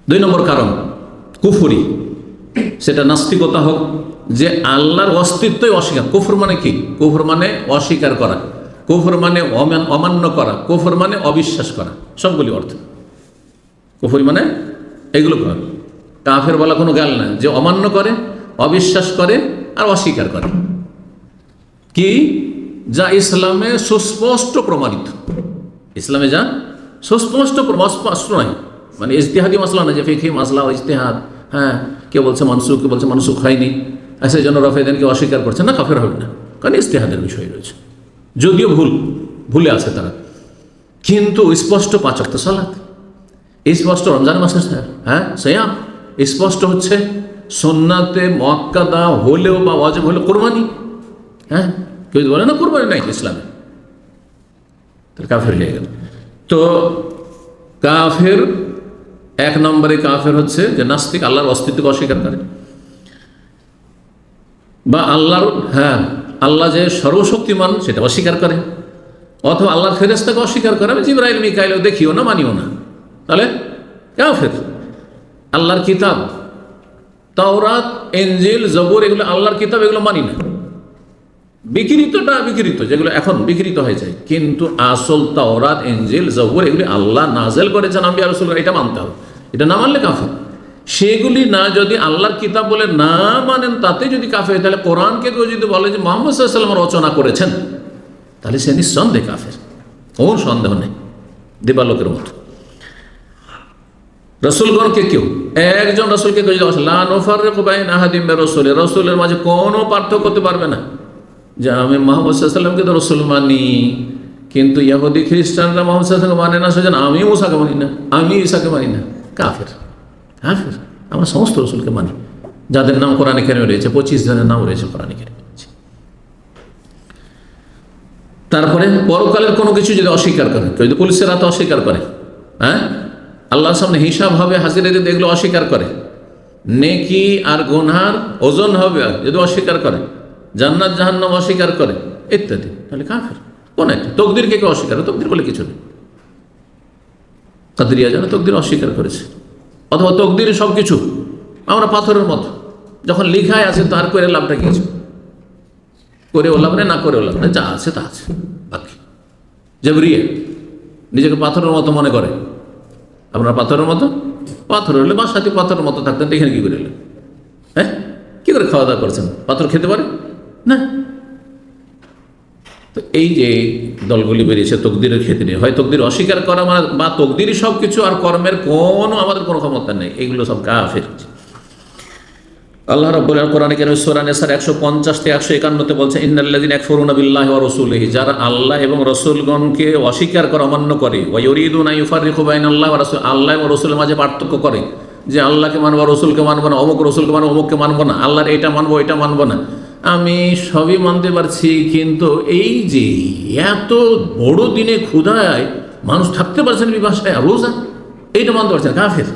দুই নম্বর কারণ কুফরি, সেটা নাস্তিকতা হোক, যে আল্লাহর অস্তিত্বই অস্বীকার। কুফর মানে কি? কুফর মানে অস্বীকার করা, কুফর মানে অমান্য করা, কুফর মানে অবিশ্বাস করা, সবগুলি অর্থ। কুফরি মানে এগুলো করা। কাফের বলা কোনো গাল না, যে অমান্য করে, অবিশ্বাস করে আর অস্বীকার করে কি, যা ইসলামে সুস্পষ্ট প্রমাণিত। ইসলামে যা সুস্পষ্ট স্পষ্ট নয়, মানে ইজতিহাদি মাসলা না, যে ফিকহি মাসলা ও ইজতিহাদ, হ্যাঁ কে বলছে মানসুখ, কে বলছে মানসুখ হয়নি, সেই জন্য রফেদানকে অস্বীকার করছে না, কাফের হবে না, কারণ ইজতিহাদের বিষয় রয়েছে, যদিও ভুলে আছে তারা, কিন্তু স্পষ্ট 5 ওয়াক্ত সালাত, স্পষ্ট রমজান মাসের হ্যাঁ সিয়াম, স্পষ্ট হচ্ছে সুন্নাতে মুআক্কাদা হলেও বা ওয়াজিব হলেও কুরবানি। হ্যাঁ, কেউ বলে না কুরবানি নাই ইসলামে, তাহলে কাফের হয়ে গেল। তো কাফের 1 নম্বরে কাফের হচ্ছে যে নাস্তিক, আল্লাহর অস্তিত্বকে অস্বীকার করে, বা আল্লাহ যে সর্বশক্তিমান সেটা অস্বীকার করে, অথবা আল্লাহর ফেরেশতাকে অস্বীকার করে, আমি জিবরাইল মিকাইলও দেখিও না, মানিও না, তাহলে কাফের। আল্লাহর কিতাব তাওরাত, ইনজিল, জবুর, এগুলো আল্লাহর কিতাব, এগুলো মানি না। বিকৃত যেগুলো এখন বিকৃত হয়ে যায়, কিন্তু আসল তাওরাত, ইনজিল, জবুর এগুলি আল্লাহ নাযিল করেছেন আম্বিয়া রাসূলরা, এটা মানতে হবে। এটা না মানলে কাফের। সেগুলি না যদি আল্লাহর কিতাব বলে না মানেন, তাতে যদি কাফের, তাহলে কোরআনকে কেউ যদি বলে যে মুহাম্মদ সাল্লাল্লাহু আলাইহি ওয়াসাল্লাম রচনা করেছেন, তাহলে সে নিঃসন্দেহে কাফের, ওর সন্দেহ নেই, দিবালোকের মতো। রসুলগণকে কেউ একজন রসুলকে কেউ যদি লা নুফাররিকু বাইনা আহাদিম মির রাসূলি, রসুলের মাঝে কোনো পার্থক্য করতে পারবে না, যে আমি মুহাম্মদ সাল্লাল্লাহু আলাইহি ওয়াসাল্লামকে তো রসুল মানি, কিন্তু ইহুদি খ্রিস্টানরা মুহাম্মদ সাল্লাল্লাহু আলাইহি ওয়াসাল্লামকে মানে না, সেজন্য আমি মুসাকে মানি না, আমি ঈসাকে মানি না, কাফের। কাফের। আমরা সমস্ত রসুলকে মানি, যাদের নাম কোরআনে কারিমে রয়েছে, 25 জনের নাম রয়েছে কোরআনে কারিমে। তারপরে পরকালের কোনো কিছু যদি অস্বীকার করে, কেউ যদি পুলিশের হাতে অস্বীকার করে, হ্যাঁ আল্লাহর সামনে হিসাব হবে, হাজিরা দিতে, এগুলো অস্বীকার করে, নেকি আর গুনহার ওজন হবে যদি অস্বীকার করে, জান্নাত জাহান্নাম অস্বীকার করে ইত্যাদি, তাহলে কাফের। কোন একটা তকদিরকে কেউ অস্বীকার করে, তকদির বলে কিছু নেই, কাদরিয়া যেন তকদির অস্বীকার করেছে, অথবা তকদির সব কিছু আমরা পাথরের মতো, যখন লিখায় আছে তার করে লাভটা কিছু, করেও লাভ নেই, না করেও লাভ নেই, যা আছে তা আছে। বাকি জাবরিয়া নিজেকে পাথরের মতো মনে করে, আপনার পাথরের মতো, পাথর হলে বা সাথে পাথরের মতো থাকতেন, এখানে কি করে এলেন? হ্যাঁ, কি করে খাওয়া দাওয়া করছেন? পাথর খেতে পারে না। তো এই যে দলগুলি বেরিয়েছে তকদিরের ক্ষেত্রে, হয় তকদির অস্বীকার করা মানে, বা তকদিরই সব কিছু আর কর্মের কোনো আমাদের কোনো ক্ষমতা নেই, এইগুলো সব কাফের। আল্লাহ রাব্বুল আলামিন কোরআনে কারীমে সূরা নিসার 150 থেকে 151 তে বলছে, ইন্নাল্লাযীনা ইয়াকফুরুনা বিল্লাহি ওয়া রাসূলিহি, যারা আল্লাহ এবং রাসূলগণকে অস্বীকার করে, অমান্য করে, ওয়া ইউরিদুনা ইউফাররিকু বাইনাল্লাহি ওয়া রাসূল, আল্লাহ এবং রাসূলের মাঝে পার্থক্য করে, যে আল্লাহকে মানবো, রাসূলকে মানবো না, অমুক রাসূলকে মানবো, অমুককে মানবো না, আল্লাহর এটা মানবো, এটা মানবো না। আমি সবই মানতে পারছি, কিন্তু এই যে এত বড় দিনে ক্ষুধায় মানুষ থাকতে পারছেন বিপাশায়, রোজা এইটা মানতে পারছেন, কাফের।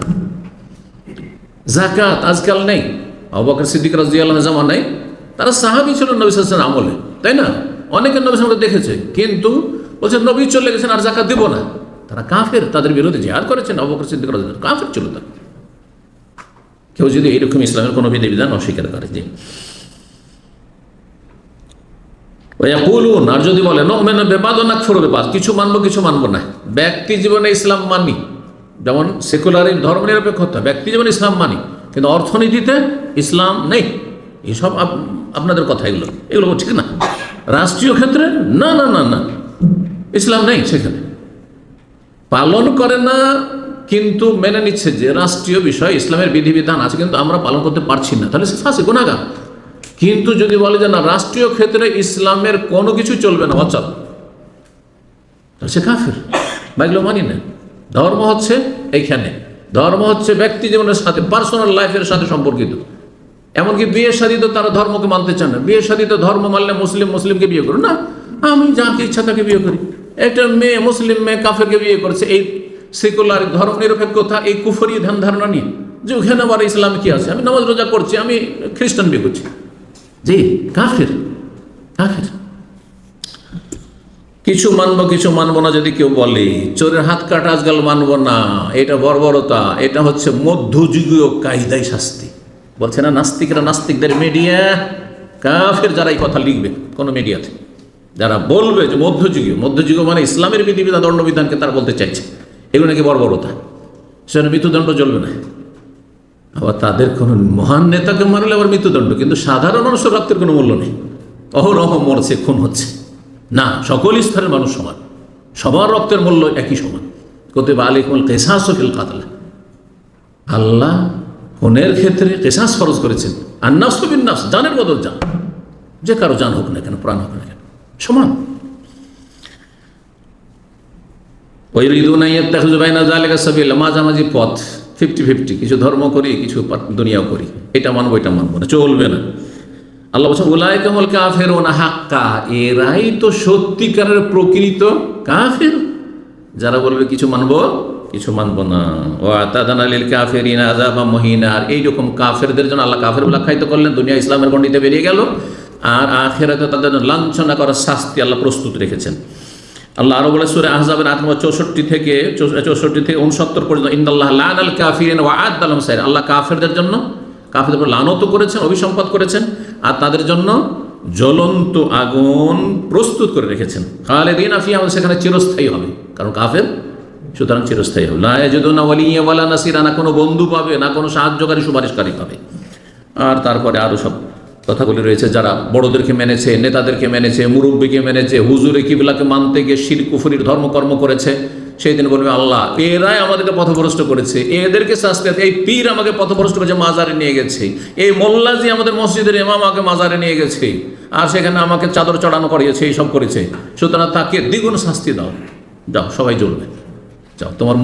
যাকাত আজকাল নেই, আবু বকর সিদ্দিক রাদিয়াল্লাহু আনহু জামান নাই, তারা সাহাবী ছিল নবী সাল্লাল্লাহু আলাইহি ওয়াসাল্লাম আমলে, তাই না? অনেকে নবী সাল্লাল্লাহু আলাইহি ওয়াসাল্লাম দেখেছে, কিন্তু বলছে নবী চলে গেছেন আর যাকাত দেব না, তারা কাফের। তাদের বিরুদ্ধে জিহাদ করেছেন আবু বকর সিদ্দিক রাদিয়াল্লাহু আনহু, কাফের ছিল তারা। কেউ যদি এইরকম ইসলামের কোনো বিধিবিধান অস্বীকার করে, যে ওয়াকুলুন, আর যদি বলে নুমিনু বিবাদ ওয়া নাকফুরু বিবাদ, কিছু মানবো কিছু মানবো না, ব্যক্তি জীবনে ইসলাম মানি, যেমন সেকুলার ধর্মনিরপেক্ষতা, ব্যক্তি জীবনে ইসলাম মানি, কিন্তু অর্থনীতিতে ইসলাম নেই, এইসব আপনাদের কথা, এগুলো ঠিক না। রাষ্ট্রীয় ক্ষেত্রে না না না না, ইসলাম নেই, সেখানে পালন করে না, কিন্তু মেনে নিচ্ছে যে রাষ্ট্রীয় বিষয় ইসলামের বিধিবিধান আছে, কিন্তু আমরা পালন করতে পারছি না, তাহলে সে ফাঁসি, গুনাহগার। কিন্তু যদি বলে যে না, রাষ্ট্রীয় ক্ষেত্রে ইসলামের কোনো কিছু চলবে না, অচল, তাহলে সে কাফের, বা এগুলো মানি না। ধর্ম হচ্ছে এইখানে, ধর্ম হচ্ছে ব্যক্তি জীবনের সাথে, পার্সোনাল লাইফের সাথে সম্পর্কিত। এমনকি বিয়ে শাদী তো তারা ধর্মকে মানতে চান না, বিয়ে শাদী তো ধর্ম মানলে মুসলিমকে বিয়ে করো না, আমি যাকে ইচ্ছা তাকে বিয়ে করি। একটা মেয়ে, মুসলিম মেয়ে কাফেরকে বিয়ে করেছে, এই সেকুলার ধর্ম নিরপেক্ষতা, এই কুফরি ধ্যান ধারণা নিয়ে, যে ওখানে আবার ইসলাম কি আছে, আমি নামাজ রোজা করছি, আমি খ্রিস্টান বিয়ে করছি, জি কাফের, কাফের। কিছু মানবো কিছু মানবো না যদি কেউ বলে, চোরের হাত কাটা আজকাল মানবো না, এটা বর্বরতা, এটা হচ্ছে মধ্যযুগীয় কায়দায় শাস্তি। বলছে না নাস্তিকরা, নাস্তিকদের মিডিয়া, কাফের যারা এই কথা লিখবে কোনো মিডিয়াতে, যারা বলবে যে মধ্যযুগীয় মানে ইসলামের বিধিবিধান দণ্ডবিধানকে তারা বলতে চাইছে, এগুলো নাকি বর্বরতা, সেখানে মৃত্যুদণ্ড চলবে না। আবার তাদের কোনো মহান নেতাকে মারলে আবার মৃত্যুদণ্ড, কিন্তু সাধারণ মানুষের রক্তের কোনো মূল্য নেই। অহরহ মরছে, খুন হচ্ছে না, সকল স্তরের মানুষ সমান, সবার রক্তের মূল্য একই সমান। কুতিবা আলাইকুমুল কিসাসু ফিল কাতল, আল্লাহ খুনের ক্ষেত্রে কিসাস ফরজ করেছেন। আর নাফসু বিন নাফস, জানের বদল জান, যে কারো জান হোক না কেন, প্রাণ হোক না কেন, সমান। ওয়াইরিদুনা ইয়াত্তাখিযু বাইনা যালিকা সাবিলা, মাঝামাঝি পথ, 50-50, কিছু ধর্ম করি কিছু দুনিয়াও করি, এটা মানবো এটা মানবো না, চলবে না। আল্লাহ বলছেন উলাইকা হুমুল কাফিরুনা হাক্কা, এরাই তো সত্যিকারের প্রকৃত কাফির, যারা বলবে কিছু মানবো কিছু মানবো না। ওয়া আতাদানা লিল কাফিরিনা আযাবাম মুহিনা, আর এইরকম কাফেরদের জন্য আল্লাহ কাফের বলে আখ্যায়িত করলেন, দুনিয়া ইসলামের গণ্ডিতে বেরিয়ে গেল, আর আখিরাতে তাদের জন্য লাঞ্ছনা করার শাস্তি আল্লাহ প্রস্তুত রেখেছেন। আল্লাহ আরো বলে সূরা আহজাবের 64 থেকে 69 পর্যন্ত, ইন্নাল্লাহ লানাল কাফিরিনা ওয়া আ'আদ্দা লাহুম সাইরা, আল্লাহ কাফেরদের জন্য, কাফেরদের উপর লানত করেছেন, অভিসম্পাত করেছেন, আর তাদের জন্য জ্বলন্ত আগুন প্রস্তুত করে রেখেছেন। খালিদিনা ফিহা, সেখানে চিরস্থায়ী হবে, কারণ কাফের, সুতরাং চিরস্থায়ী হবে। লা ইয়াজিদুনা ওয়ালিয়্যান ওয়ালা নাসিরা, না কোনো বন্ধু পাবে, না কোনো সাহায্যকারী সুপারিশকারী পাবে। আর তারপরে আরও সব কথাগুলি রয়েছে, যারা বড়দেরকে মেনেছে, নেতাদেরকে মেনেছে, মুরব্বীকে মেনেছে, হুজুরে কিবলাকে মানতে গিয়ে শিরক কুফরির ধর্মকর্ম করেছে, সেই দিন বলবে আল্লাহ এরাই আমাদেরকে পথভ্রষ্ট করেছে, এদেরকে শাস্তি আছে। এই পীর আমাকে পথভ্রষ্ট করেছে, মাজারে নিয়ে গেছে, এই মোল্লাজি আমাদের মসজিদের ইমাম আমাকে মাজারে নিয়ে গেছে, আর সেখানে আমাকে চাদর চড়ানো করিয়েছে, এই সব করেছে, সুতরাং তাকে দ্বিগুণ শাস্তি দাও, যাও সবাই জ্বলবে, যাও তোমার